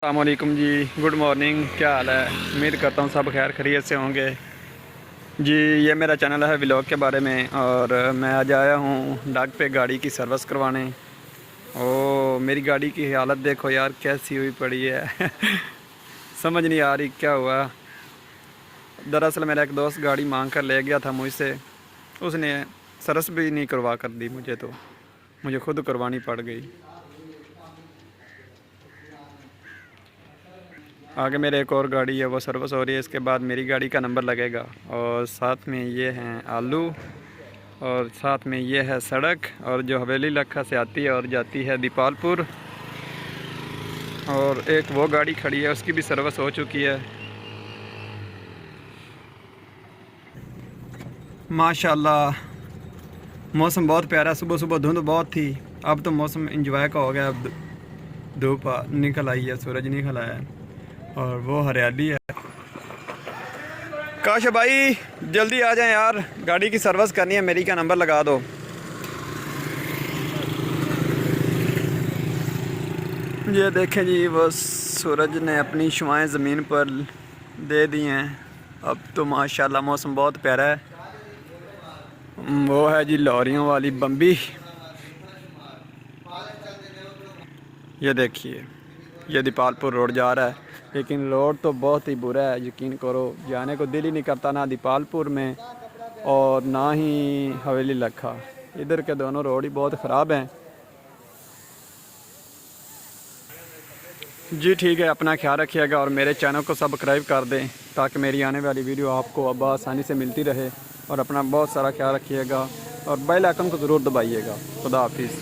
अस्सलामुअलैकुम जी, good morning. क्या हाल है? उम्मीद करता हूँ सब खैर खैरियत से होंगे जी। ये मेरा चैनल है व्लॉग के बारे में और मैं आज आया हूँ डाक पे गाड़ी की सर्विस करवाने। ओ मेरी गाड़ी की हालत देखो यार, कैसी हुई पड़ी है समझ नहीं आ रही क्या हुआ। दरअसल मेरा एक दोस्त गाड़ी मांग कर ले गया था मुझसे, उसने सर्विस भी नहीं करवा कर दी मुझे, तो मुझे खुद करवानी पड़ गई। आगे मेरे एक और गाड़ी है, वो सर्विस हो रही है, इसके बाद मेरी गाड़ी का नंबर लगेगा। और साथ में ये हैं आलू, और साथ में ये है सड़क, और जो हवेली लखा से आती है और जाती है दीपालपुर। और एक वो गाड़ी खड़ी है, उसकी भी सर्विस हो चुकी है माशाल्लाह। मौसम बहुत प्यारा, सुबह सुबह धुंध बहुत थी, अब तो मौसम इंजॉय का हो गया। अब धूप निकल आई है, सूरज निकल आया है और वो हरियाली है। काश भाई जल्दी आ जाएं यार, गाड़ी की सर्विस करनी है, मेरी का नंबर लगा दो। ये देखें जी, वो सूरज ने अपनी शुआएं ज़मीन पर दे दी हैं। अब तो माशाल्लाह मौसम बहुत प्यारा है। वो है जी लॉरियों वाली बम्बी। ये देखिए, ये दीपालपुर रोड जा रहा है, लेकिन रोड तो बहुत ही बुरा है, यकीन करो जाने को दिल ही नहीं करता, ना दीपालपुर में और ना ही हवेली लखा। इधर के दोनों रोड ही बहुत ख़राब हैं जी। ठीक है, अपना ख्याल रखिएगा और मेरे चैनल को सब्सक्राइब कर दें ताकि मेरी आने वाली वीडियो आपको अब आसानी से मिलती रहे। और अपना बहुत सारा ख्याल रखिएगा और बेल आइकन को ज़रूर दबाइएगा। खुदा हाफिज़।